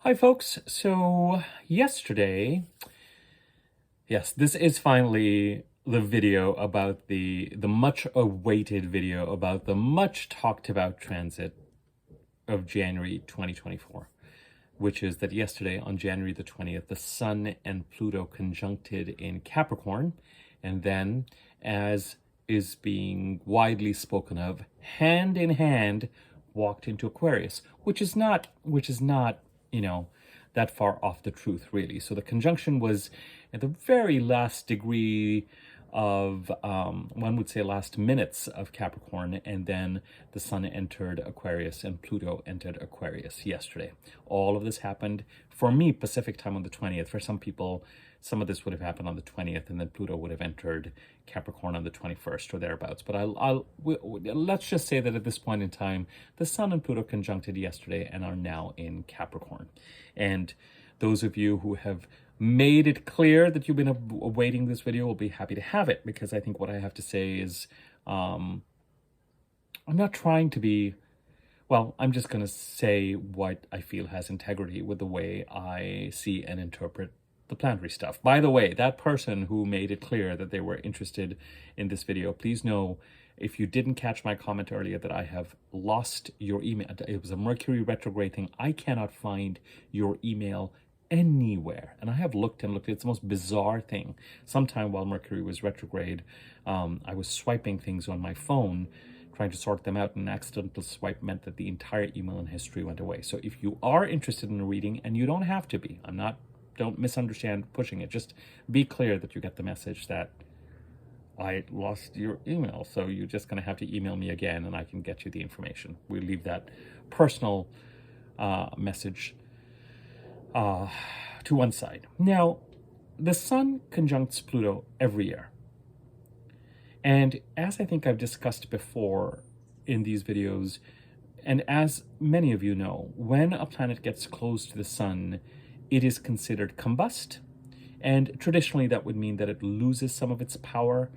Hi folks, so yesterday, yes, this is finally the video about the much awaited video about the much talked about transit of January 2024, which is that yesterday on January the 20th, the Sun and Pluto conjuncted in Capricorn, and then, as is being widely spoken of, hand in hand walked into Aquarius, which is not, you know, that far off the truth, really. So the conjunction was at the very last degree of, one would say, last minutes of Capricorn, and then the Sun entered Aquarius and Pluto entered Aquarius yesterday. All of this happened, for me, Pacific time on the 20th. For some people, some of this would have happened on the 20th, and then Pluto would have entered Capricorn on the 21st or thereabouts. But let's just say that at this point in time, the Sun and Pluto conjuncted yesterday and are now in Capricorn. And those of you who have made it clear that you've been awaiting this video will be happy to have it, because I think what I have to say is, I'm not trying to be, well, I'm just going to say what I feel has integrity with the way I see and interpret the planetary stuff. By the way, that person who made it clear that they were interested in this video, please know, if you didn't catch my comment earlier, that I have lost your email. It was a Mercury retrograde thing. I cannot find your email anywhere, and I have looked and looked. It's the most bizarre thing. Sometime while Mercury was retrograde, I was swiping things on my phone, trying to sort them out, and an accidental swipe meant that the entire email and history went away. So if you are interested in a reading, and you don't have to be, don't misunderstand pushing it, just be clear that you get the message that I lost your email. So you're just going to have to email me again, and I can get you the information. We leave that personal message to one side. Now, the Sun conjuncts Pluto every year. And as I think I've discussed before in these videos, and as many of you know, when a planet gets close to the Sun, it is considered combust. And traditionally, that would mean that it loses some of its power.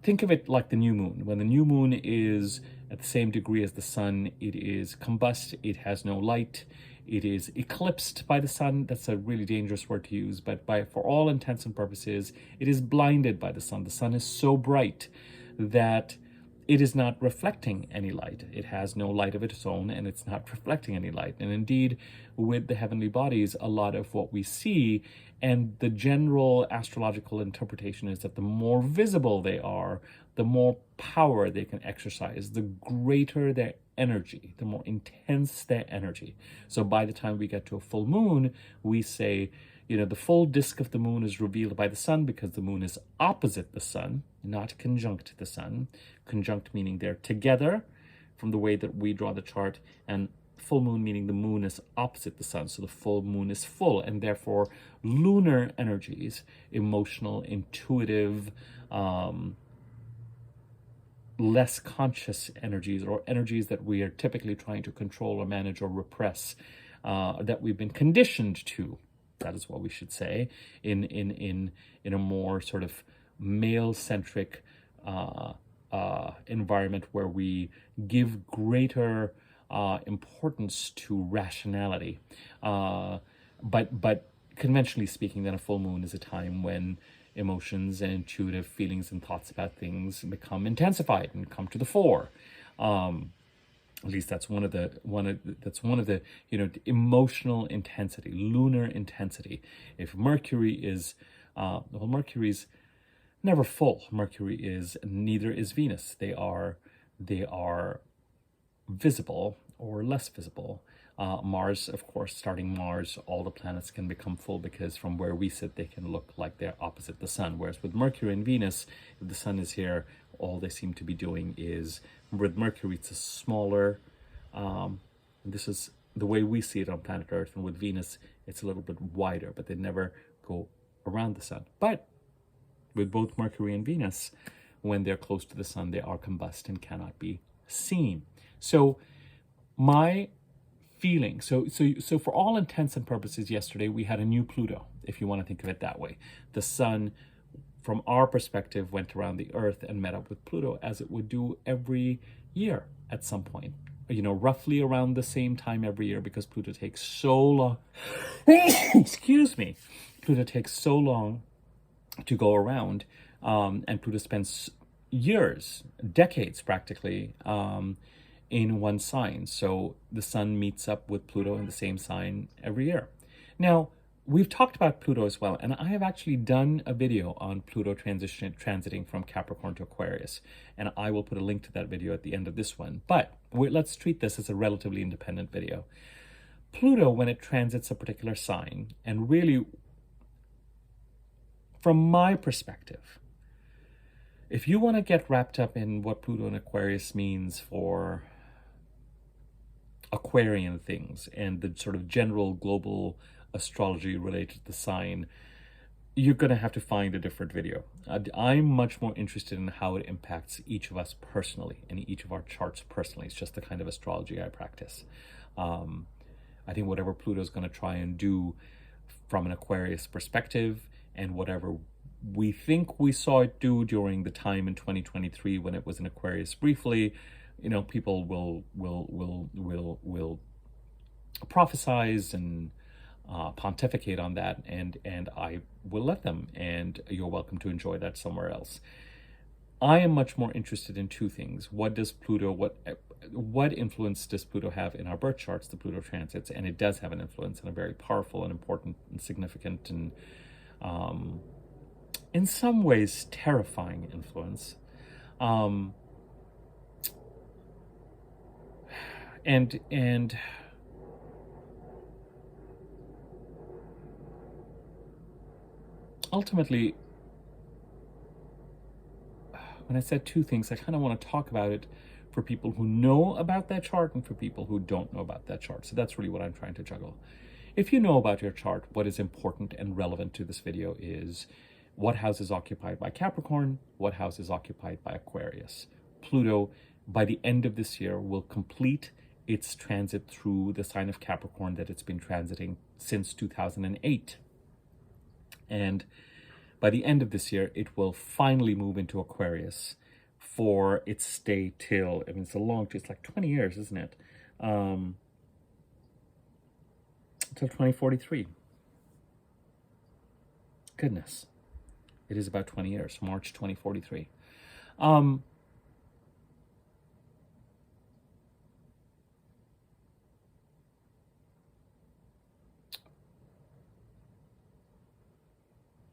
Think of it like the new moon. When the new moon is at the same degree as the Sun, it is combust, it has no light, it is eclipsed by the Sun. That's a really dangerous word to use, but for all intents and purposes, it is blinded by the Sun. The Sun is so bright that it is not reflecting any light. It has no light of its own, and it's not reflecting any light. And indeed, with the heavenly bodies, a lot of what we see, and the general astrological interpretation, is that the more visible they are, the more power they can exercise, the greater their energy, the more intense their energy. So by the time we get to a full moon, we say, the full disk of the moon is revealed by the Sun, because the moon is opposite the Sun, not conjunct the Sun. Conjunct meaning they're together from the way that we draw the chart, and full moon meaning the moon is opposite the Sun. So the full moon is full, and therefore lunar energies, emotional, intuitive, less conscious energies, or energies that we are typically trying to control or manage or repress, that we've been conditioned to. That is what we should say, in a more sort of male-centric environment, where we give greater importance to rationality. But conventionally speaking, then a full moon is a time when emotions and intuitive feelings and thoughts about things become intensified and come to the fore. At least that's one of the emotional intensity, lunar intensity. If Mercury is, Mercury's never full. Mercury is, neither is Venus. They are visible or less visible. Mars, of course, starting Mars, all the planets can become full, because from where we sit, they can look like they're opposite the Sun. Whereas with Mercury and Venus, if the Sun is here, all they seem to be doing is, with Mercury, it's a smaller, this is the way we see it on planet Earth, and with Venus, it's a little bit wider, but they never go around the Sun. But with both Mercury and Venus, when they're close to the Sun, they are combust and cannot be seen. So my feeling, so for all intents and purposes, yesterday we had a new Pluto, if you want to think of it that way. The Sun, from our perspective, went around the Earth and met up with Pluto, as it would do every year at some point. roughly around the same time every year because Pluto takes so long. Excuse me. Pluto takes so long to go around, and Pluto spends years, decades practically, in one sign. So the sun meets up with Pluto in the same sign every year. Now, we've talked about Pluto as well, and I have actually done a video on Pluto transiting from Capricorn to Aquarius, and I will put a link to that video at the end of this one. But let's treat this as a relatively independent video. Pluto, when it transits a particular sign, and really, from my perspective, if you want to get wrapped up in what Pluto and Aquarius means for Aquarian things and the sort of general global astrology related to the sign, you're going to have to find a different video. I'm much more interested in how it impacts each of us personally and each of our charts personally. It's just the kind of astrology I practice. I think whatever Pluto is going to try and do from an Aquarius perspective, and whatever we think we saw it do during the time in 2023 when it was in Aquarius briefly, people will prophesize and pontificate on that, and I will let them, and you're welcome to enjoy that somewhere else. I am much more interested in two things. What influence does Pluto have in our birth charts, the Pluto transits? And it does have an influence, and a very powerful and important and significant and in some ways terrifying influence. And ultimately, when I said two things, I kind of want to talk about it for people who know about that chart and for people who don't know about that chart. So that's really what I'm trying to juggle. If you know about your chart, what is important and relevant to this video is what house is occupied by Capricorn, what house is occupied by Aquarius. Pluto, by the end of this year, will complete its transit through the sign of Capricorn that it's been transiting since 2008. And by the end of this year, it will finally move into Aquarius for its stay till, it's like 20 years, isn't it? Until 2043. Goodness. It is about 20 years, March 2043.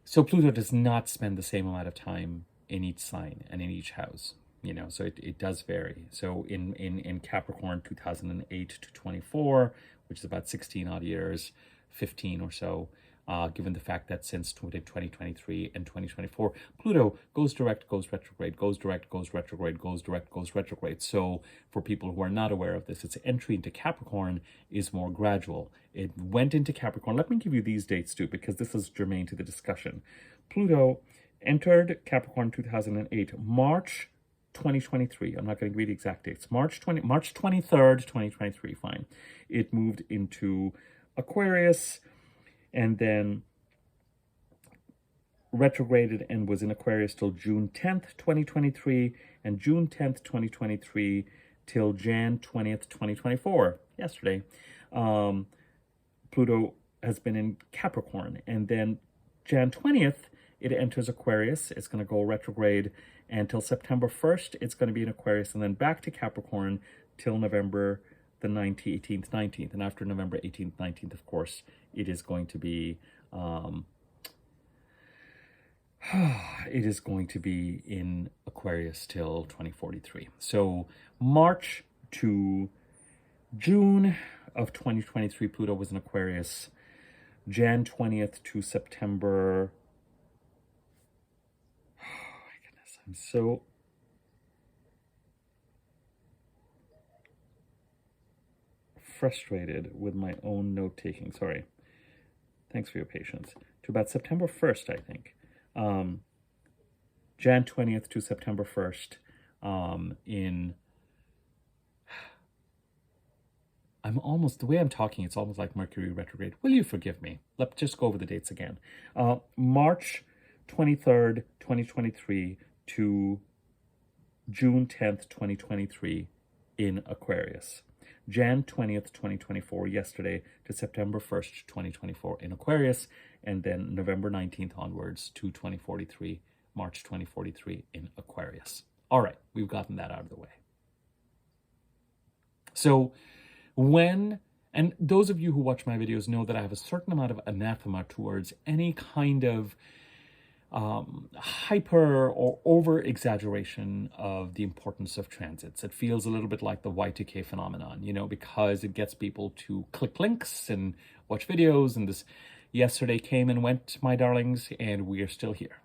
So Pluto does not spend the same amount of time in each sign and in each house, so it does vary. So in Capricorn, 2008 to 24, which is about 16 odd years, 15 or so, given the fact that since 2023 and 2024, Pluto goes direct, goes retrograde, goes direct, goes retrograde, goes direct, goes retrograde. So for people who are not aware of this, its entry into Capricorn is more gradual. It went into Capricorn. Let me give you these dates too, because this is germane to the discussion. Pluto entered Capricorn 2008, March 2023. I'm not going to give you the exact dates. March 23rd, 2023, fine. It moved into Aquarius, and then retrograded and was in Aquarius till June 10th, 2023, and June 10th, 2023 till Jan 20th, 2024, yesterday. Pluto has been in Capricorn, and then Jan 20th, it enters Aquarius. It's going to go retrograde until September 1st. It's going to be in Aquarius, and then back to Capricorn till November the 18th, 19th. And after November 18th, 19th, of course, it is going to be in Aquarius till 2043. So March to June of 2023, Pluto was in Aquarius. Jan 20th to September. Oh my goodness, I'm so frustrated with my own note-taking. Sorry. Thanks for your patience. To about September 1st, I think. Jan 20th to September 1st the way I'm talking, it's almost like Mercury retrograde. Will you forgive me? Let's just go over the dates again. March 23rd, 2023 to June 10th, 2023 in Aquarius. Jan 20th, 2024, yesterday, to September 1st, 2024 in Aquarius, and then November 19th onwards to 2043, March 2043 in Aquarius. All right, we've gotten that out of the way. So and those of you who watch my videos know that I have a certain amount of anathema towards any kind of hyper or over exaggeration of the importance of transits. It feels a little bit like the Y2K phenomenon, because it gets people to click links and watch videos. And this yesterday came and went, my darlings, and we are still here.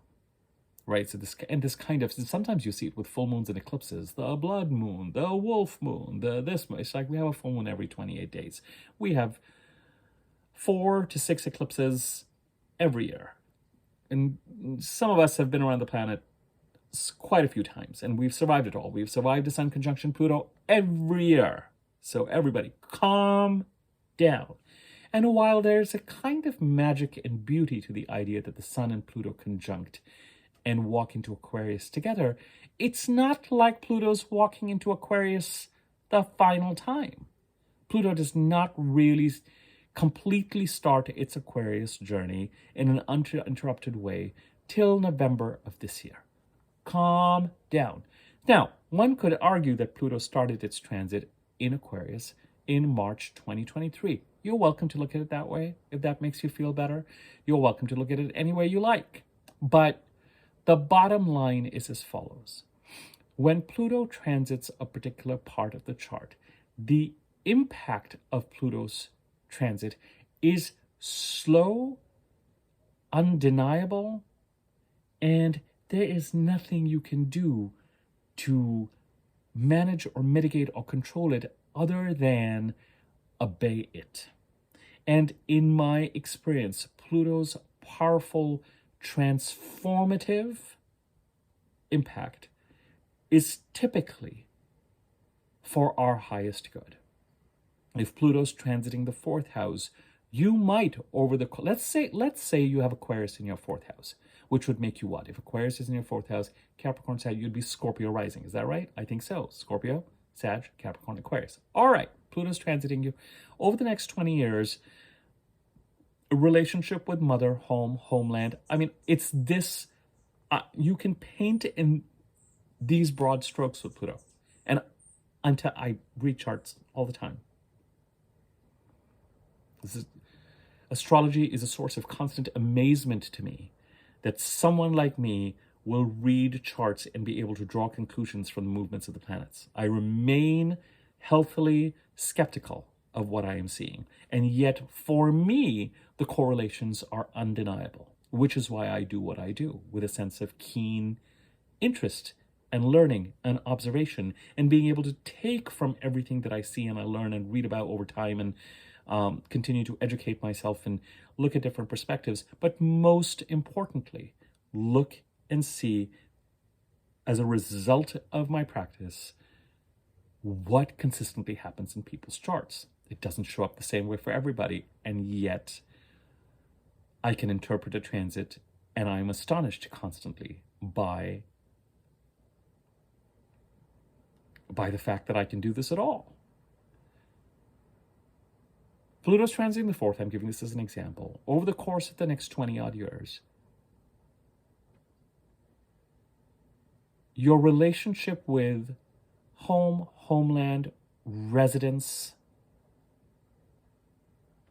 Right? So this kind of, sometimes you see it with full moons and eclipses, the blood moon, the wolf moon, this moon. It's like we have a full moon every 28 days. We have 4 to 6 eclipses every year. And some of us have been around the planet quite a few times, and we've survived it all. We've survived the Sun conjunction Pluto every year. So everybody, calm down. And while there's a kind of magic and beauty to the idea that the Sun and Pluto conjunct and walk into Aquarius together, it's not like Pluto's walking into Aquarius the final time. Pluto does not really completely start its Aquarius journey in an uninterrupted way till November of this year. Calm down. Now, one could argue that Pluto started its transit in Aquarius in March 2023. You're welcome to look at it that way, if that makes you feel better. You're welcome to look at it any way you like. But the bottom line is as follows. When Pluto transits a particular part of the chart, the impact of Pluto's transit is slow, undeniable, and there is nothing you can do to manage or mitigate or control it other than obey it. And in my experience, Pluto's powerful transformative impact is typically for our highest good. If Pluto's transiting the 4th house, you might let's say you have Aquarius in your 4th house, which would make you what? If Aquarius is in your 4th house, Capricorn, Sag, you'd be Scorpio rising. Is that right? I think so. Scorpio, Sag, Capricorn, Aquarius. All right, Pluto's transiting you. Over the next 20 years, a relationship with mother, home, homeland. I mean, it's this, you can paint in these broad strokes with Pluto. And I read charts all the time. Astrology is a source of constant amazement to me that someone like me will read charts and be able to draw conclusions from the movements of the planets. I remain healthily skeptical of what I am seeing. And yet, for me, the correlations are undeniable, which is why I do what I do, with a sense of keen interest and learning and observation and being able to take from everything that I see and I learn and read about over time and continue to educate myself and look at different perspectives. But most importantly, look and see, as a result of my practice, what consistently happens in people's charts. It doesn't show up the same way for everybody, and yet I can interpret a transit, and I'm astonished constantly by the fact that I can do this at all. Pluto's transiting the 4th, I'm giving this as an example. Over the course of the next 20 odd years, your relationship with home, homeland, residence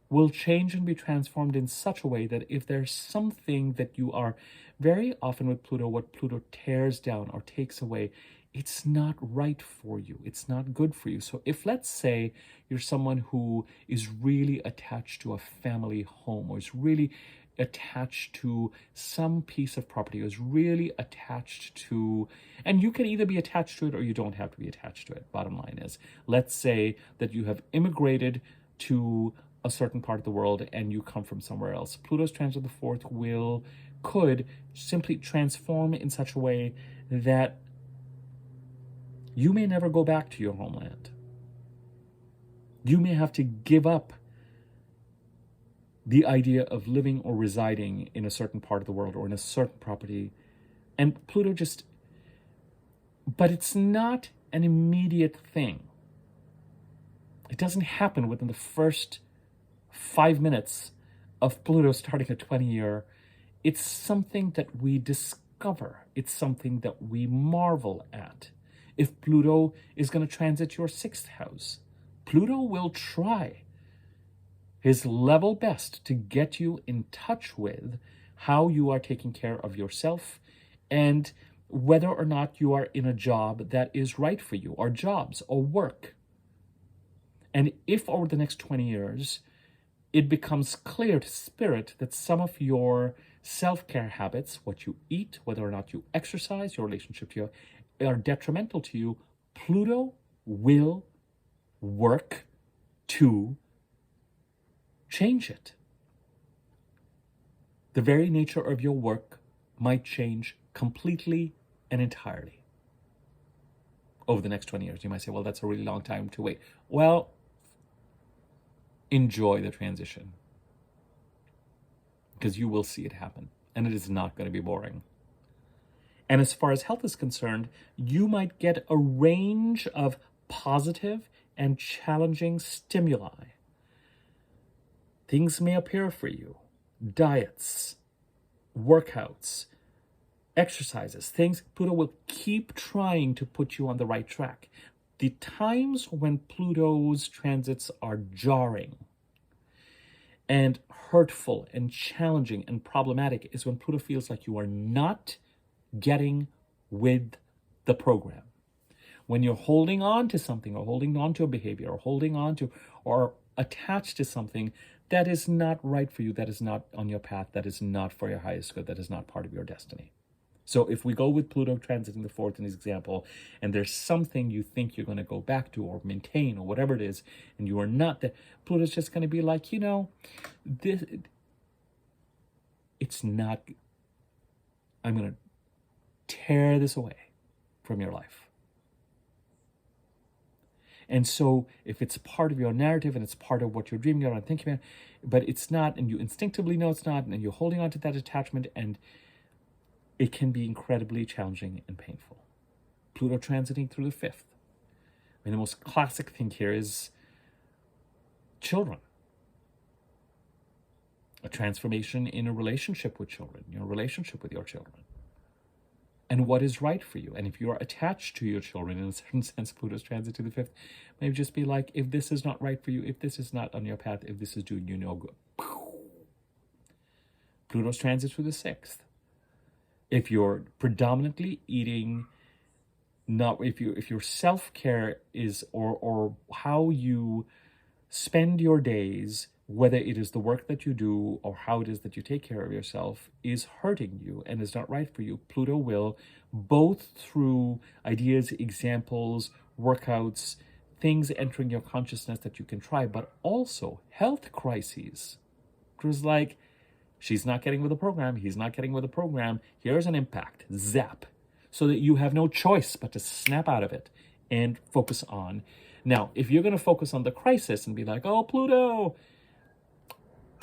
will change and be transformed in such a way that if there's something that you are, very often with Pluto, what Pluto tears down or takes away, it's not right for you. It's not good for you. So if, let's say, you're someone who is really attached to a family home, or is really attached to some piece of property, or is really attached to, and you can either be attached to it or you don't have to be attached to it. Bottom line is, let's say that you have immigrated to a certain part of the world and you come from somewhere else. Pluto's transit of the 4th could simply transform in such a way that you may never go back to your homeland. You may have to give up the idea of living or residing in a certain part of the world or in a certain property. And Pluto but it's not an immediate thing. It doesn't happen within the first 5 minutes of Pluto starting a 20-year. It's something that we discover. It's something that we marvel at. If Pluto is going to transit your 6th house, Pluto will try his level best to get you in touch with how you are taking care of yourself and whether or not you are in a job that is right for you, or jobs or work. And if over the next 20 years, it becomes clear to Spirit that some of your self-care habits, what you eat, whether or not you exercise, your relationship to you, are detrimental to you, Pluto will work to change it. The very nature of your work might change completely and entirely over the next 20 years. You might say, well, that's a really long time to wait. Well, enjoy the transition, because you will see it happen, and it is not going to be boring. And as far as health is concerned, you might get a range of positive and challenging stimuli. Things may appear for you: diets, workouts, exercises, things. Pluto will keep trying to put you on the right track. The times when Pluto's transits are jarring and hurtful and challenging and problematic is when Pluto feels like you are not getting with the program. When you're holding on to something, or holding on to a behavior, or holding on to or attached to something that is not right for you, that is not on your path, that is not for your highest good, that is not part of your destiny. So if we go with Pluto transiting the 4th in this example, and there's something you think you're going to go back to or maintain or whatever it is, and you are not, that Pluto's just going to be like, this, it's not, I'm going to tear this away from your life. And so if it's part of your narrative and it's part of what you're dreaming about and thinking about, but it's not, and you instinctively know it's not, and you're holding on to that attachment, and it can be incredibly challenging and painful. Pluto transiting through the 5th. I mean, the most classic thing here is children. A transformation in a relationship with children, your relationship with your children, and what is right for you. And if you are attached to your children, in a certain sense, Pluto's transit to the 5th, maybe just be like, if this is not right for you, if this is not on your path, if this is doing you no good. Pluto's transit through the 6th. If you're predominantly eating, if your self-care is, or how you spend your days, whether it is the work that you do or how it is that you take care of yourself, is hurting you and is not right for you, Pluto will, both through ideas, examples, workouts, things entering your consciousness that you can try, but also health crises. Because like, she's not getting with the program, he's not getting with the program, here's an impact, zap, so that you have no choice but to snap out of it and focus on. Now, if you're going to focus on the crisis and be like, oh, Pluto,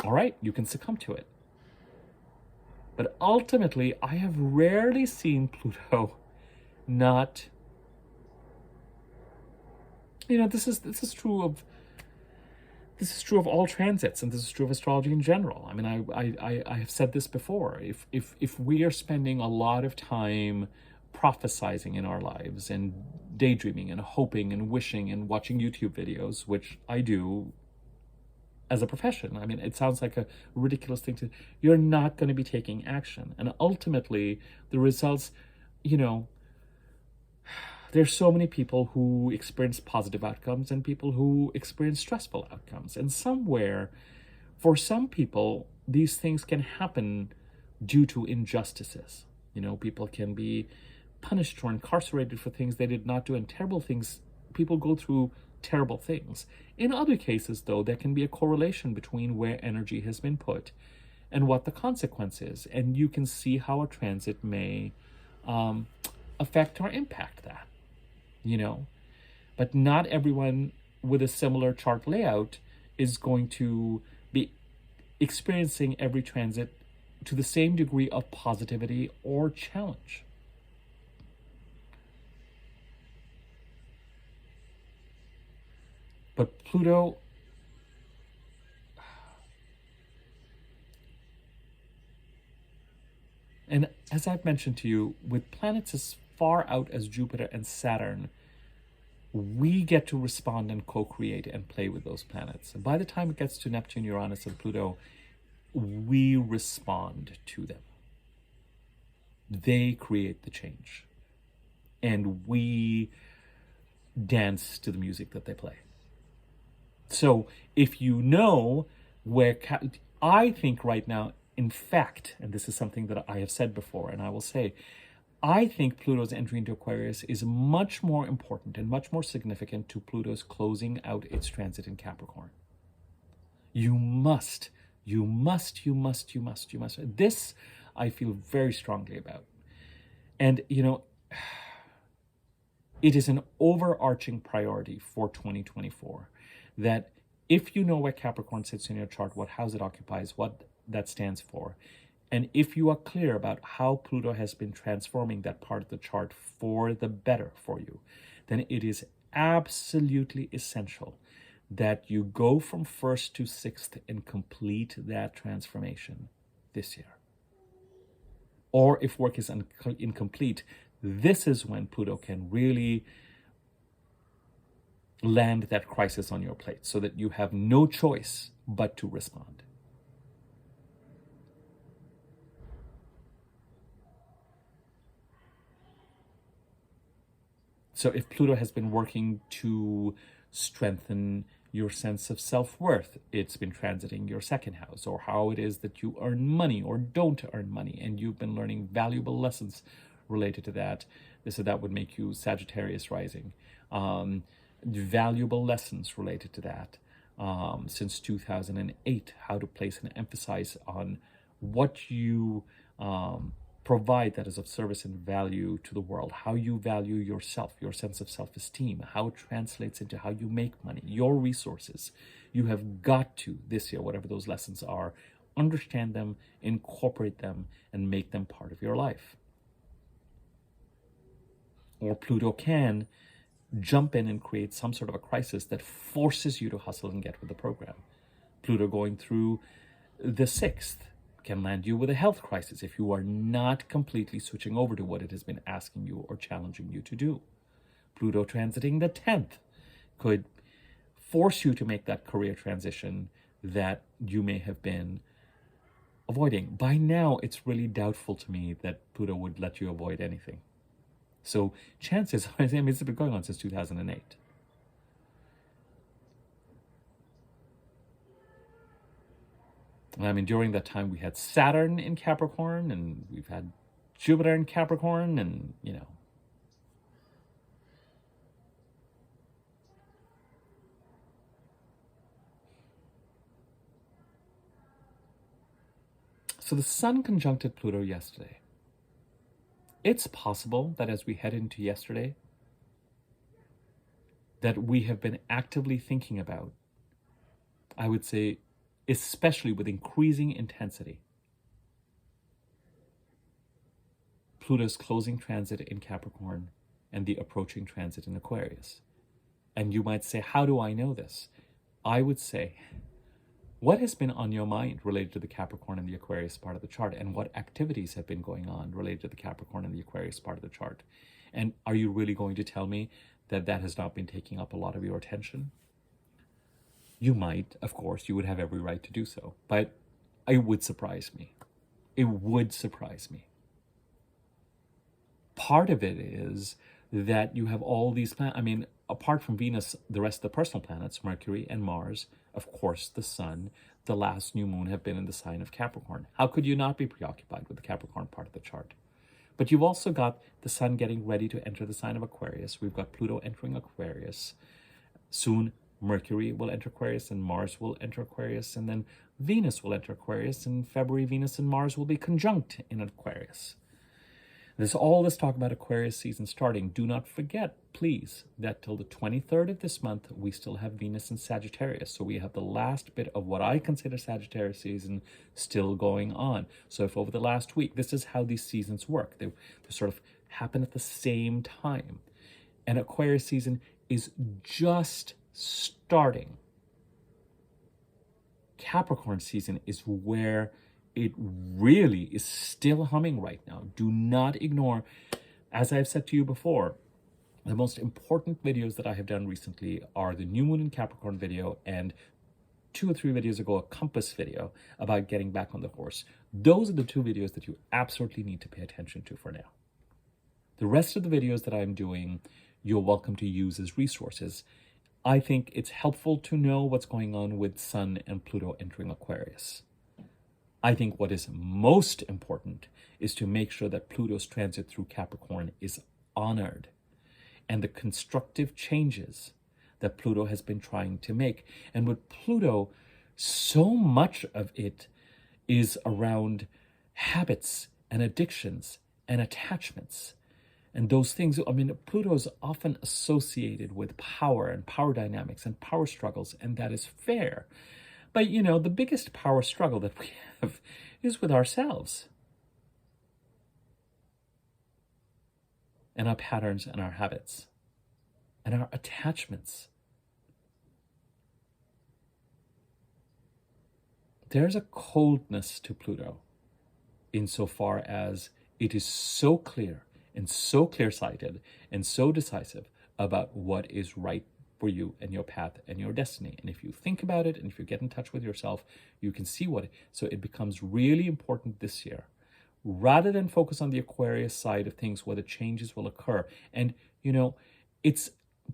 all right, you can succumb to it. But ultimately, I have rarely seen Pluto not, this is true of all transits, and this is true of astrology in general. I mean, I have said this before. If we are spending a lot of time prophesizing in our lives and daydreaming and hoping and wishing and watching YouTube videos, which I do as a profession, I mean, it sounds like a ridiculous thing to, you're not going to be taking action. And ultimately, the results, there's so many people who experience positive outcomes and people who experience stressful outcomes. And somewhere, for some people, these things can happen due to injustices. People can be punished or incarcerated for things they did not do, and terrible things. People go through terrible things. In other cases, though, there can be a correlation between where energy has been put and what the consequence is. And you can see how a transit may affect or impact that. But not everyone with a similar chart layout is going to be experiencing every transit to the same degree of positivity or challenge. But Pluto, and as I've mentioned to you, with planets as far out as Jupiter and Saturn, we get to respond and co-create and play with those planets. And by the time it gets to Neptune, Uranus, and Pluto, we respond to them. They create the change. And we dance to the music that they play. So if you know where, I think right now, in fact, and this is something that I have said before, and I will say, I think Pluto's entry into Aquarius is much more important and much more significant to Pluto's closing out its transit in Capricorn. You must. This I feel very strongly about. And, you know, it is an overarching priority for 2024 that if you know where Capricorn sits in your chart, what house it occupies, what that stands for, and if you are clear about how Pluto has been transforming that part of the chart for the better for you, then it is absolutely essential that you go from 1st to 6th and complete that transformation this year. Or if work is incomplete, this is when Pluto can really land that crisis on your plate so that you have no choice but to respond. So if Pluto has been working to strengthen your sense of self-worth, it's been transiting your 2nd house, or how it is that you earn money or don't earn money, and you've been learning valuable lessons related to that. So that would make you Sagittarius rising. Valuable lessons related to that since 2008, how to place an emphasis on what you provide that is of service and value to the world, how you value yourself, your sense of self-esteem, how it translates into how you make money, your resources. You have got to, this year, whatever those lessons are, understand them, incorporate them, and make them part of your life. Or Pluto can jump in and create some sort of a crisis that forces you to hustle and get with the program. Pluto going through the 6th can land you with a health crisis if you are not completely switching over to what it has been asking you or challenging you to do. Pluto transiting the 10th could force you to make that career transition that you may have been avoiding. By now, it's really doubtful to me that Pluto would let you avoid anything. So chances are, I mean, it's been going on since 2008. I mean, during that time, we had Saturn in Capricorn, and we've had Jupiter in Capricorn, and, you know. So the Sun conjuncted Pluto yesterday. It's possible that as we head into yesterday, that we have been actively thinking about, I would say, especially with increasing intensity, Pluto's closing transit in Capricorn and the approaching transit in Aquarius. And you might say, how do I know this? I would say, what has been on your mind related to the Capricorn and the Aquarius part of the chart, and what activities have been going on related to the Capricorn and the Aquarius part of the chart? And are you really going to tell me that that has not been taking up a lot of your attention? You might, of course, you would have every right to do so, but it would surprise me. It would surprise me. Part of it is that you have all these planets. I mean, apart from Venus, the rest of the personal planets, Mercury and Mars, of course, the Sun, the last new moon have been in the sign of Capricorn. How could you not be preoccupied with the Capricorn part of the chart? But you've also got the Sun getting ready to enter the sign of Aquarius. We've got Pluto entering Aquarius. Soon, Mercury will enter Aquarius, and Mars will enter Aquarius, and then Venus will enter Aquarius. In February, Venus and Mars will be conjunct in Aquarius. There's all this talk about Aquarius season starting. Do not forget, please, that till the 23rd of this month, we still have Venus in Sagittarius. So we have the last bit of what I consider Sagittarius season still going on. So if over the last week, this is how these seasons work. They sort of happen at the same time. And Aquarius season is just starting. Capricorn season is where it really is still humming right now. Do not ignore, as I've said to you before, the most important videos that I have done recently are the new moon in Capricorn video and 2 or 3 videos ago, a compass video about getting back on the horse. Those are the 2 videos that you absolutely need to pay attention to for now. The rest of the videos that I'm doing, you're welcome to use as resources. I think it's helpful to know what's going on with Sun and Pluto entering Aquarius. I think what is most important is to make sure that Pluto's transit through Capricorn is honored, and the constructive changes that Pluto has been trying to make. And with Pluto, so much of it is around habits and addictions and attachments. And those things, I mean, Pluto is often associated with power and power dynamics and power struggles, and that is fair. But, you know, the biggest power struggle that we have is with ourselves and our patterns and our habits and our attachments. There's a coldness to Pluto insofar as it is so clear and so clear-sighted and so decisive about what is right for you and your path and your destiny. And if you think about it and if you get in touch with yourself, you can see what. So it becomes really important this year, rather than focus on the Aquarius side of things where the changes will occur. And, you know,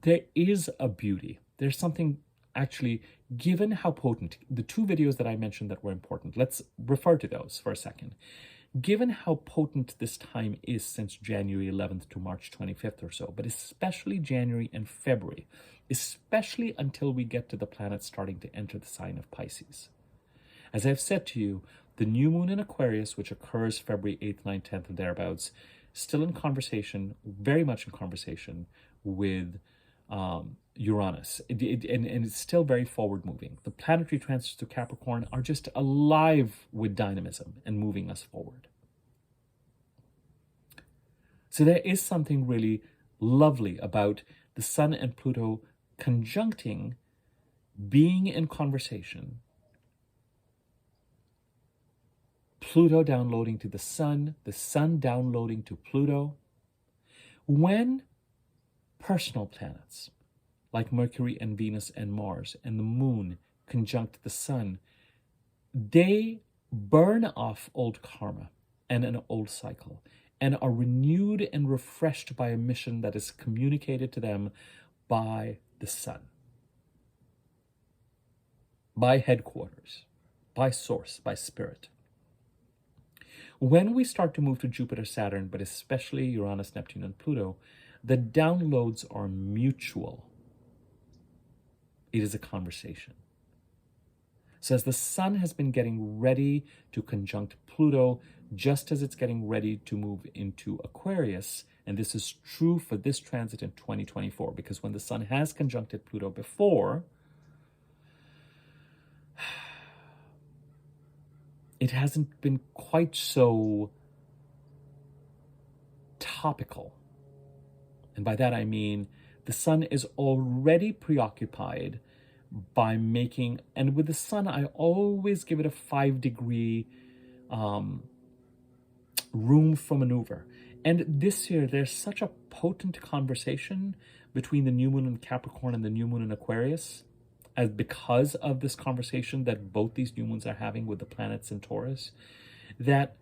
there is a beauty. There's something actually, given how potent, the 2 videos that I mentioned that were important, let's refer to those for a second. Given how potent this time is since January 11th to March 25th or so, but especially January and February, especially until we get to the planets starting to enter the sign of Pisces. As I've said to you, the new moon in Aquarius, which occurs February 8th, 9th, 10th, and thereabouts, still in conversation, very much in conversation with Uranus, and it's still very forward moving. The planetary transits to Capricorn are just alive with dynamism and moving us forward. So there is something really lovely about the Sun and Pluto conjuncting, being in conversation, Pluto downloading to the Sun downloading to Pluto. When personal planets like Mercury and Venus and Mars and the Moon conjunct the Sun, they burn off old karma and an old cycle and are renewed and refreshed by a mission that is communicated to them by the Sun, by headquarters, by source, by spirit. When we start to move to Jupiter, Saturn, but especially Uranus, Neptune, and Pluto, the downloads are mutual. It is a conversation. So as the Sun has been getting ready to conjunct Pluto, just as it's getting ready to move into Aquarius, and this is true for this transit in 2024, because when the Sun has conjuncted Pluto before, it hasn't been quite so topical. And by that I mean the Sun is already preoccupied by making, and with the Sun I always give it a 5-degree room for maneuver. And this year there's such a potent conversation between the new moon in Capricorn and the new moon in Aquarius, as because of this conversation that both these new moons are having with the planets in Taurus, that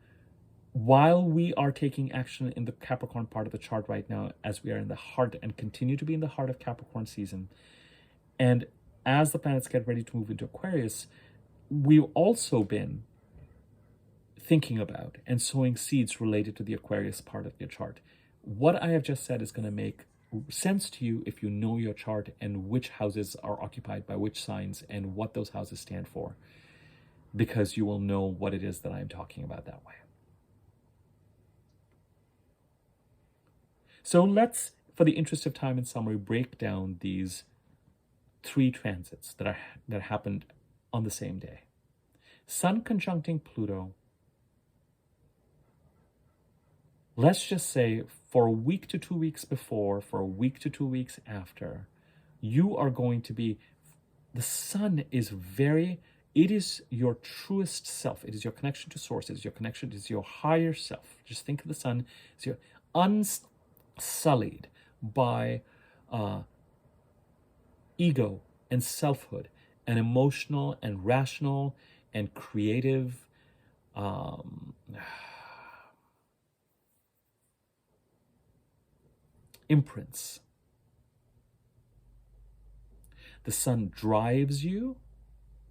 while we are taking action in the Capricorn part of the chart right now, as we are in the heart and continue to be in the heart of Capricorn season, and as the planets get ready to move into Aquarius, we've also been thinking about and sowing seeds related to the Aquarius part of your chart. What I have just said is going to make sense to you if you know your chart and which houses are occupied by which signs and what those houses stand for, because you will know what it is that I'm talking about that way. So let's, for the interest of time and summary, break down these 3 transits that happened on the same day. Sun conjuncting Pluto. Let's just say for a week to 2 weeks before, for a week to 2 weeks after, You are going to be, the sun is very, it is your truest self. It is your connection to source. It is your connection, it is your higher self. Just think of the sun as your unsullied by ego and selfhood and emotional and rational and creative imprints. The sun drives you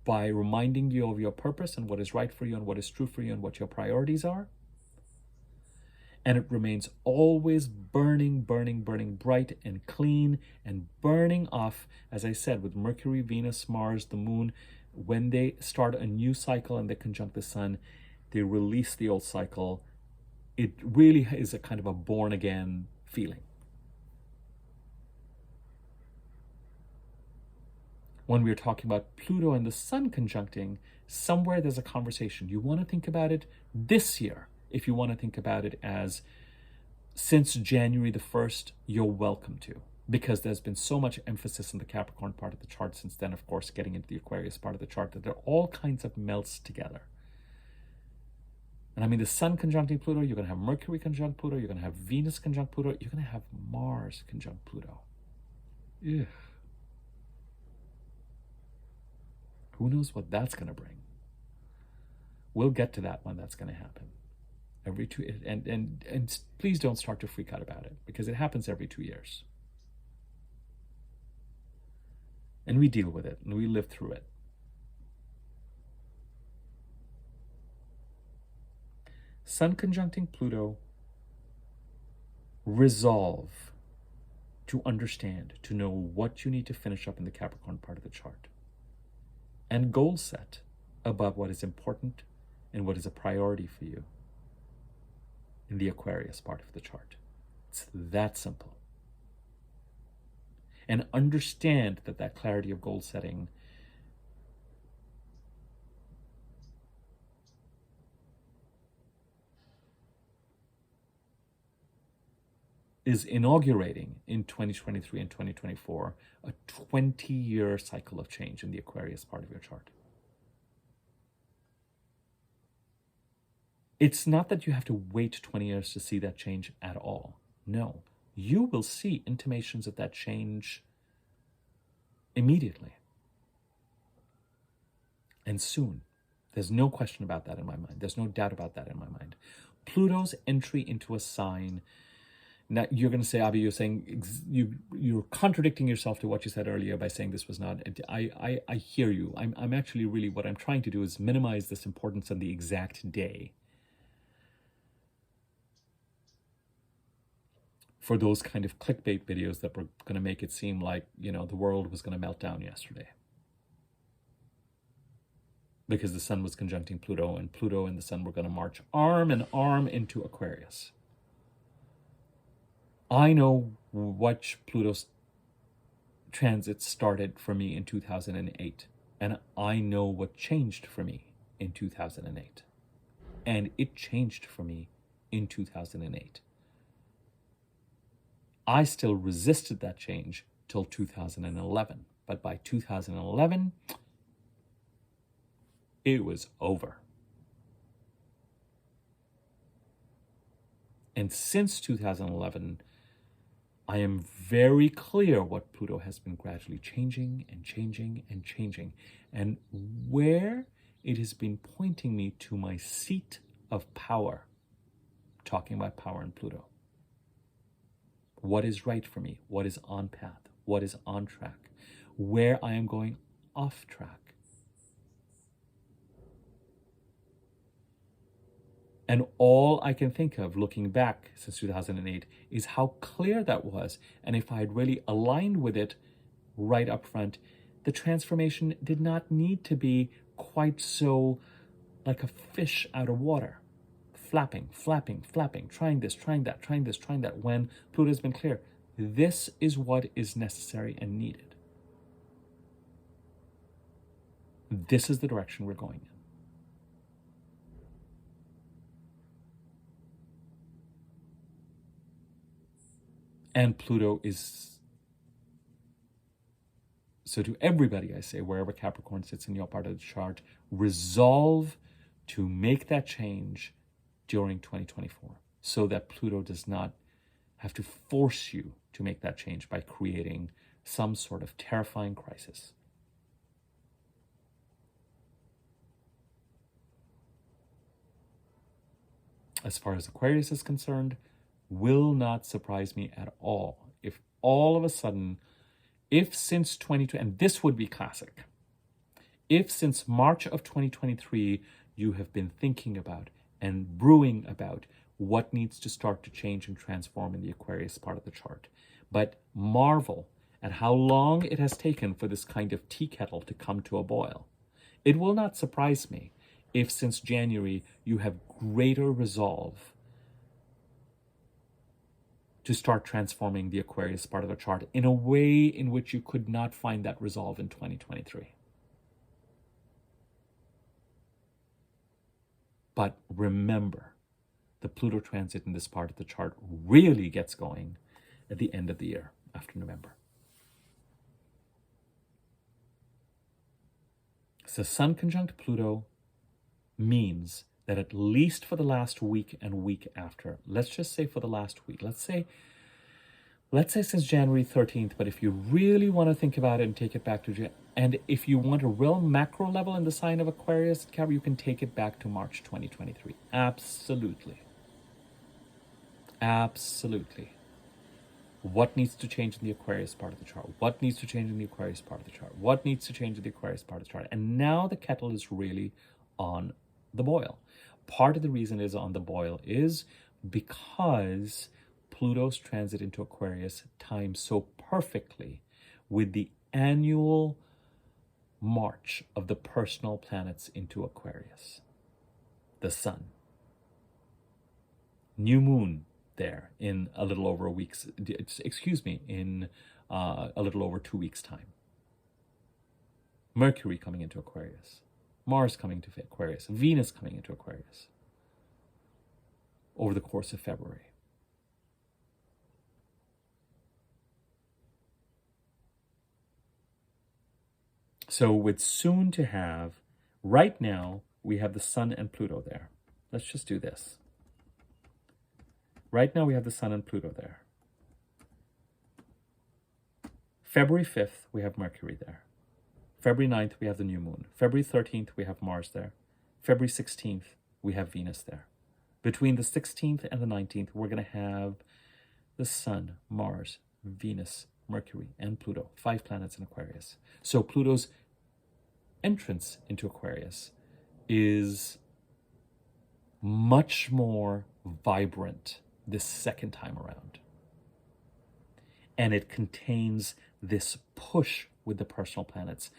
by reminding you of your purpose and what is right for you and what is true for you and what your priorities are. And it remains always burning, burning, burning bright and clean and burning off, as I said, with Mercury, Venus, Mars, the moon. When they start a new cycle and they conjunct the sun, they release the old cycle. It really is a kind of a born again feeling. When we're talking about Pluto and the sun conjuncting, somewhere there's a conversation. You want to think about it this year. If you want to think about it as since January the 1st, you're welcome to, because there's been so much emphasis in the Capricorn part of the chart since then, of course, getting into the Aquarius part of the chart, that there are all kinds of melts together. And I mean, the sun conjuncting Pluto, you're going to have Mercury conjunct Pluto, you're going to have Venus conjunct Pluto, you're going to have Mars conjunct Pluto. Ugh. Who knows what that's going to bring? We'll get to that when that's going to happen. Every 2, and please don't start to freak out about it, because it happens every 2 years. And we deal with it and we live through it. Sun conjuncting Pluto, resolve to understand, to know what you need to finish up in the Capricorn part of the chart. And goal set about what is important and what is a priority for you in the Aquarius part of the chart. It's that simple. And understand that that clarity of goal setting is inaugurating in 2023 and 2024 a 20-year cycle of change in the Aquarius part of your chart. It's not that you have to wait 20 years to see that change at all. No, you will see intimations of that change immediately and soon. There's no question about that in my mind. There's no doubt about that in my mind. Pluto's entry into a sign. Now you're going to say, Avi, you're saying you're contradicting yourself to what you said earlier by saying this was not. I hear you. I'm actually really, what I'm trying to do is minimize this importance on the exact day for those kind of clickbait videos that were going to make it seem like, you know, the world was going to melt down yesterday because the sun was conjuncting Pluto, and Pluto and the sun were going to march arm in arm into Aquarius. I know what Pluto's transit started for me in 2008, and I know what changed for me in 2008. And it changed for me in 2008. I still resisted that change till 2011, but by 2011, it was over. And since 2011, I am very clear what Pluto has been gradually changing and changing and changing, and where it has been pointing me to my seat of power, talking about power in Pluto. What is right for me? What is on path? What is on track? Where I am going off track? And all I can think of looking back since 2008 is how clear that was. And if I had really aligned with it right up front, the transformation did not need to be quite so like a fish out of water. Flapping, flapping, flapping, trying this, trying that, trying this, trying that, when Pluto has been clear. This is what is necessary and needed. This is the direction we're going in. And Pluto is So to everybody, I say, wherever Capricorn sits in your part of the chart, resolve to make that change during 2024 so that Pluto does not have to force you to make that change by creating some sort of terrifying crisis. As far as Aquarius is concerned, will not surprise me at all if all of a sudden, if since 2020, and this would be classic, if since March of 2023 you have been thinking about and brewing about what needs to start to change and transform in the Aquarius part of the chart, but marvel at how long it has taken for this kind of tea kettle to come to a boil. It will not surprise me if since January you have greater resolve to start transforming the Aquarius part of the chart in a way in which you could not find that resolve in 2023. But remember, the Pluto transit in this part of the chart really gets going at the end of the year, after November. So Sun conjunct Pluto means that at least for the last week and week after, let's just say for the last week, let's say since January 13th, but if you really want to think about it and take it back to, and if you want a real macro level in the sign of Aquarius, you can take it back to March 2023. Absolutely. Absolutely. What needs to change in the Aquarius part of the chart? What needs to change in the Aquarius part of the chart? What needs to change in the Aquarius part of the chart? And now the kettle is really on the boil. Part of the reason it is on the boil is because Pluto's transit into Aquarius times so perfectly with the annual march of the personal planets into Aquarius. The Sun. New moon there in a little over a week's, in a little over 2 weeks' time. Mercury coming into Aquarius. Mars coming to Aquarius, Venus coming into Aquarius over the course of February. So with soon to have, right now, we have the Sun and Pluto there. Let's just do this. Right now we have the Sun and Pluto there. February 5th, we have Mercury there. February 9th, we have the new moon. February 13th, we have Mars there. February 16th, we have Venus there. Between the 16th and the 19th, we're going to have the Sun, Mars, Venus, Mercury, and Pluto. 5 planets in Aquarius. So Pluto's entrance into Aquarius is much more vibrant this second time around. And it contains this push with the personal planets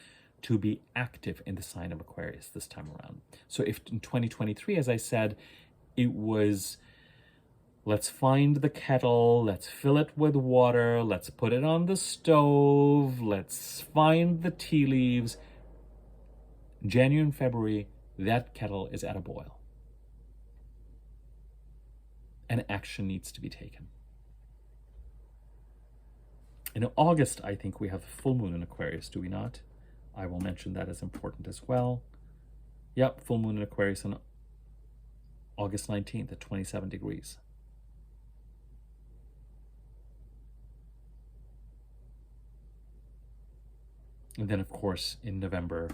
to be active in the sign of Aquarius this time around. So if in 2023, as I said, it was, let's find the kettle, let's fill it with water, let's put it on the stove, let's find the tea leaves. January and February, that kettle is at a boil. And action needs to be taken. In August, I think we have the full moon in Aquarius, do we not? I will mention that as important as well. Yep, full moon in Aquarius on August 19th at 27 degrees. And then, of course, in November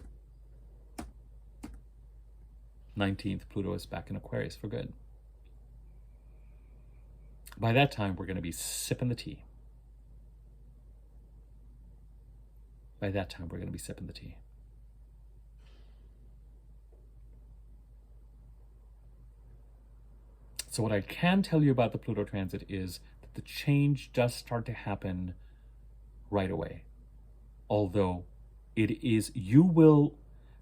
19th, Pluto is back in Aquarius for good. By that time, we're going to be sipping the tea. By that time, we're going to be sipping the tea. So what I can tell you about the Pluto transit is that the change does start to happen right away. Although it is, you will,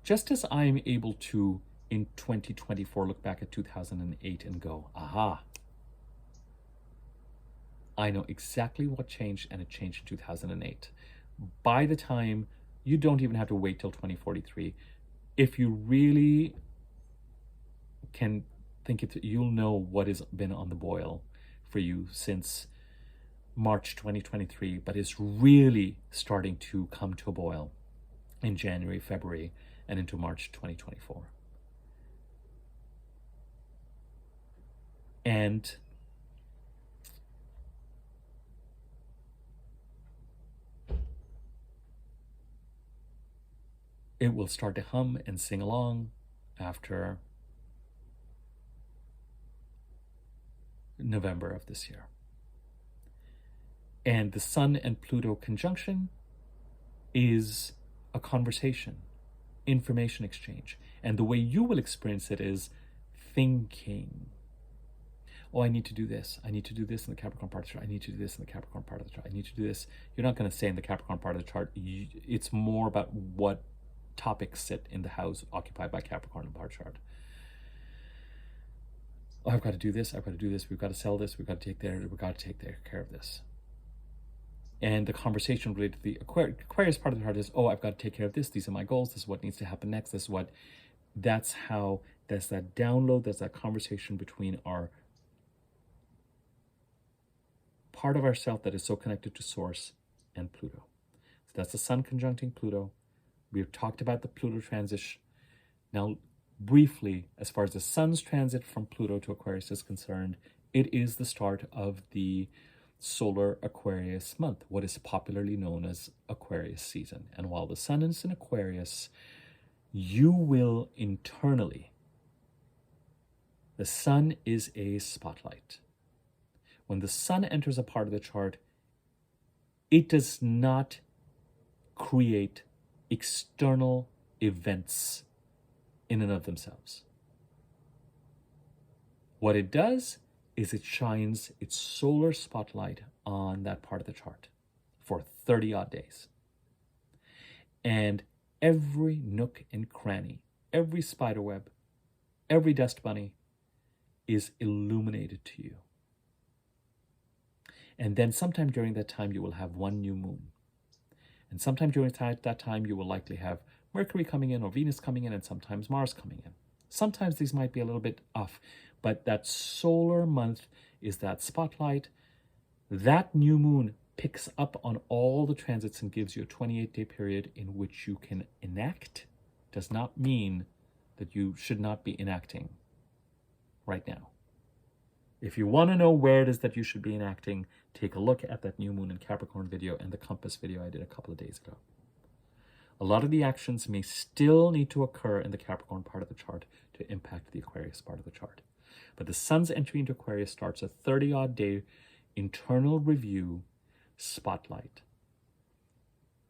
just as I'm able to, in 2024, look back at 2008 and go, aha, I know exactly what changed, and it changed in 2008. By the time, you don't even have to wait till 2043. If you really can think it, you'll know what has been on the boil for you since March 2023, but is really starting to come to a boil in January, February, and into March 2024. And it will start to hum and sing along after November of this year. And the Sun and Pluto conjunction is a conversation, information exchange. And the way you will experience it is thinking. Oh, I need to do this. I need to do this in the Capricorn part of the chart. I need to do this in the Capricorn part of the chart. I need to do this. You're not going to say in the Capricorn part of the chart. It's more about what topics sit in the house occupied by Capricorn and part chart. Oh, I've got to do this. I've got to do this. We've got to sell this. We've got to take care of this. And the conversation related to the Aquarius part of the heart is, oh, I've got to take care of this. These are my goals. This is what needs to happen next. That's that download. That's that conversation between our part of ourself that is so connected to Source and Pluto. So that's the Sun conjuncting Pluto. We've talked about the Pluto transition. Now, briefly, as far as the Sun's transit from Pluto to Aquarius is concerned, it is the start of the solar Aquarius month, what is popularly known as Aquarius season. And while the Sun is in Aquarius, you will internally, the Sun is a spotlight. When the Sun enters a part of the chart, it does not create external events in and of themselves. What it does is it shines its solar spotlight on that part of the chart for 30 odd days. And every nook and cranny, every spider web, every dust bunny is illuminated to you. And then sometime during that time, you will have one new moon. And sometime during that time, you will likely have Mercury coming in or Venus coming in and sometimes Mars coming in. Sometimes these might be a little bit off, but that solar month is that spotlight. That new moon picks up on all the transits and gives you a 28-day period in which you can enact. Does not mean that you should not be enacting right now. If you want to know where it is that you should be enacting, take a look at that new moon in Capricorn video and the compass video I did a couple of days ago. A lot of the actions may still need to occur in the Capricorn part of the chart to impact the Aquarius part of the chart. But the Sun's entry into Aquarius starts a 30-odd day internal review spotlight.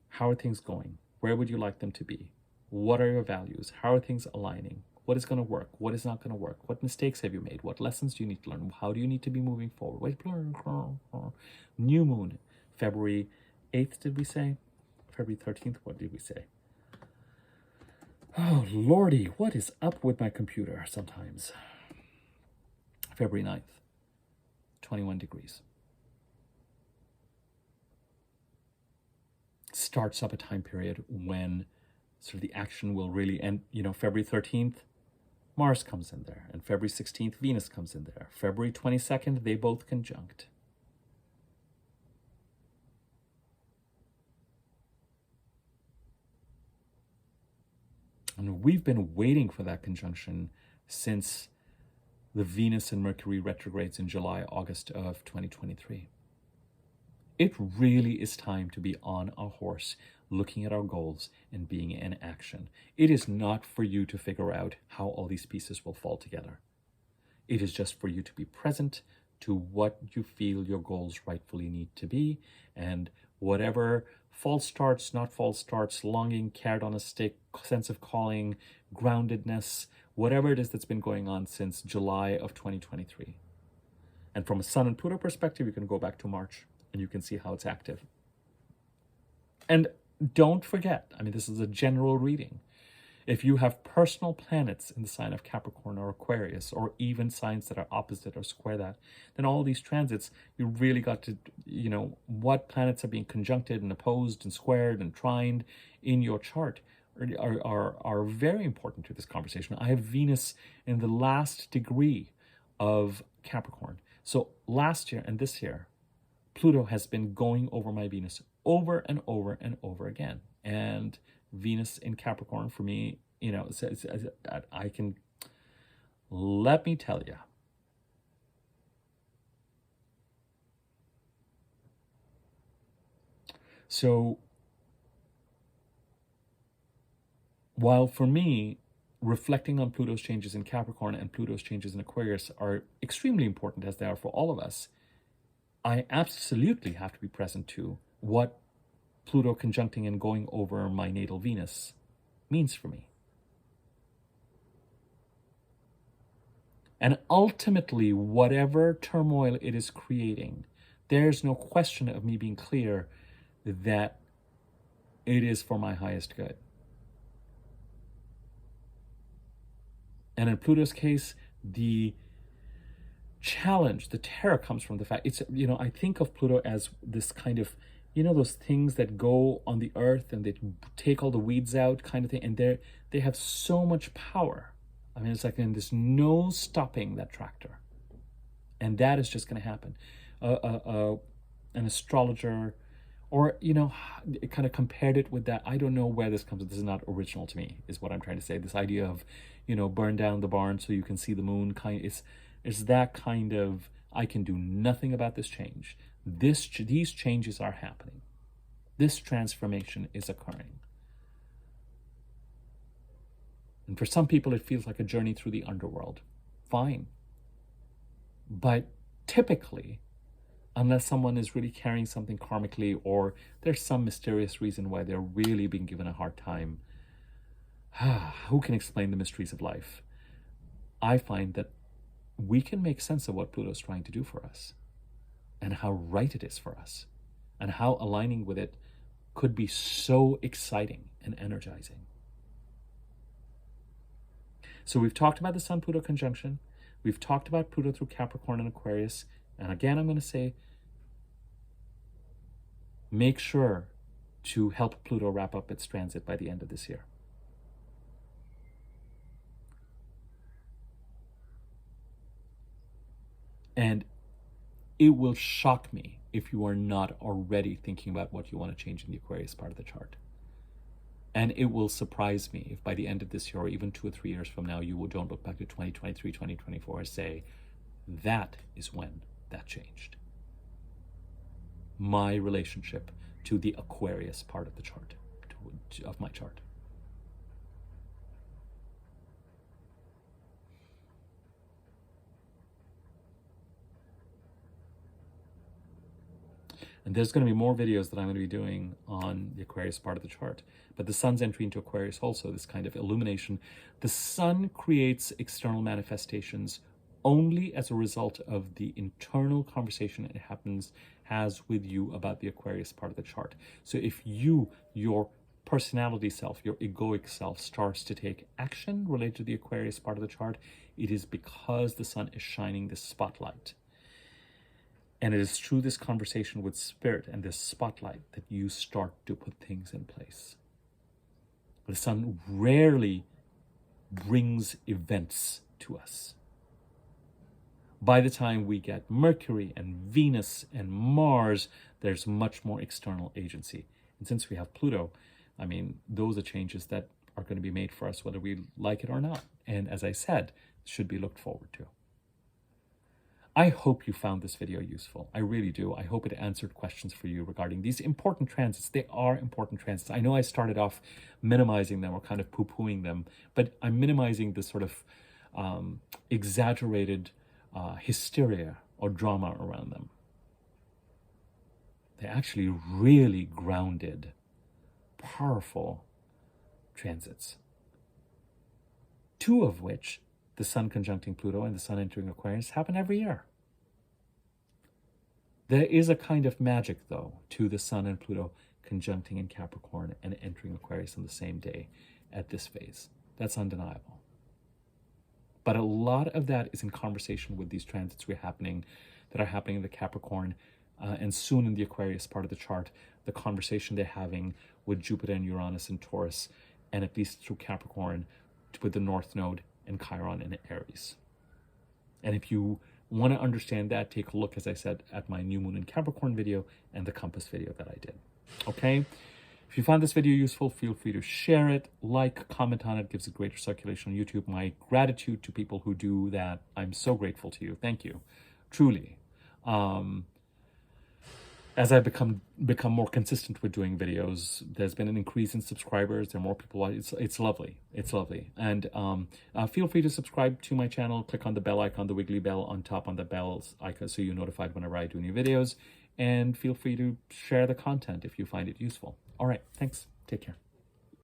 How are things going? Where would you like them to be? What are your values? How are things aligning? What is going to work? What is not going to work? What mistakes have you made? What lessons do you need to learn? How do you need to be moving forward? New moon, February 8th, did we say? February 13th, what did we say? Oh, Lordy, what is up with my computer sometimes? February 9th, 21 degrees. Starts up a time period when sort of the action will really end. February 13th, Mars comes in there, and February 16th, Venus comes in there. February 22nd, they both conjunct. And we've been waiting for that conjunction since the Venus and Mercury retrogrades in July, August of 2023. It really is time to be on our horse, looking at our goals and being in action. It is not for you to figure out how all these pieces will fall together. It is just for you to be present to what you feel your goals rightfully need to be, and whatever false starts, not false starts, longing, carrot on a stick, sense of calling, groundedness, whatever it is that's been going on since July of 2023. And from a Sun and Pluto perspective, you can go back to March and you can see how it's active. And don't forget, this is a general reading. If you have personal planets in the sign of Capricorn or Aquarius, or even signs that are opposite or square that, then all these transits, you really got to, what planets are being conjuncted and opposed and squared and trined in your chart are very important to this conversation. I have Venus in the last degree of Capricorn. So last year and this year, Pluto has been going over my Venus over and over and over again. And Venus in Capricorn for me, you know, I can, let me tell you. So while for me, reflecting on Pluto's changes in Capricorn and Pluto's changes in Aquarius are extremely important, as they are for all of us, I absolutely have to be present to what Pluto conjuncting and going over my natal Venus means for me. And ultimately, whatever turmoil it is creating, there's no question of me being clear that it is for my highest good. And in Pluto's case, the challenge, the terror comes from the fact, it's, you know, I think of Pluto as this kind of, you know, those things that go on the earth and they take all the weeds out kind of thing, and they have so much power. I mean, it's like there's no stopping that tractor. And that is just going to happen. An astrologer, or, you know, it kind of compared it with that. I don't know where this comes from. This is not original to me, is what I'm trying to say. This idea of, you know, burn down the barn so you can see the moon, it's that kind of, I can do nothing about this change. These changes are happening. This transformation is occurring. And for some people, it feels like a journey through the underworld. Fine. But typically, unless someone is really carrying something karmically, or there's some mysterious reason why they're really being given a hard time, who can explain the mysteries of life? I find that we can make sense of what Pluto's trying to do for us, and how right it is for us, and how aligning with it could be so exciting and energizing. So we've talked about the Sun-Pluto conjunction. We've talked about Pluto through Capricorn and Aquarius. And again, I'm going to say, make sure to help Pluto wrap up its transit by the end of this year. And it will shock me if you are not already thinking about what you want to change in the Aquarius part of the chart. And it will surprise me if by the end of this year, or even 2 or 3 years from now, you don't look back to 2023, 2024 and say, that is when that changed. My relationship to the Aquarius part of the chart, of my chart. And there's going to be more videos that I'm going to be doing on the Aquarius part of the chart. But the sun's entry into Aquarius also, this kind of illumination. The sun creates external manifestations only as a result of the internal conversation it has with you about the Aquarius part of the chart. So if your personality self, your egoic self, starts to take action related to the Aquarius part of the chart, it is because the sun is shining this spotlight. And it is through this conversation with spirit and this spotlight that you start to put things in place. The sun rarely brings events to us. By the time we get Mercury and Venus and Mars, there's much more external agency. And since we have Pluto, I mean, those are changes that are going to be made for us, whether we like it or not. And as I said, should be looked forward to. I hope you found this video useful. I really do. I hope it answered questions for you regarding these important transits. They are important transits. I know I started off minimizing them or kind of poo-pooing them, but I'm minimizing the sort of exaggerated hysteria or drama around them. They're actually really grounded, powerful transits. 2 of which, the sun conjuncting Pluto and the sun entering Aquarius, happen every year. There is a kind of magic, though, to the sun and Pluto conjuncting in Capricorn and entering Aquarius on the same day at this phase. That's undeniable. But a lot of that is in conversation with these transits that are happening in the Capricorn and soon in the Aquarius part of the chart, the conversation they're having with Jupiter and Uranus and Taurus, and at least through Capricorn with the North Node and Chiron in Aries. And if you Want to understand that, take a look, as I said, at my new moon in Capricorn video and the compass video that I did. Okay? If you found this video useful, feel free to share it, like, comment on it, gives it greater circulation on YouTube. My gratitude to people who do that. I'm so grateful to you. Thank you. Truly. As I become more consistent with doing videos, there's been an increase in subscribers. There are more people. It's lovely. It's lovely. And feel free to subscribe to my channel. Click on the bell icon, the wiggly bell on top on the bells icon, so you're notified whenever I do new videos. And feel free to share the content if you find it useful. All right. Thanks. Take care.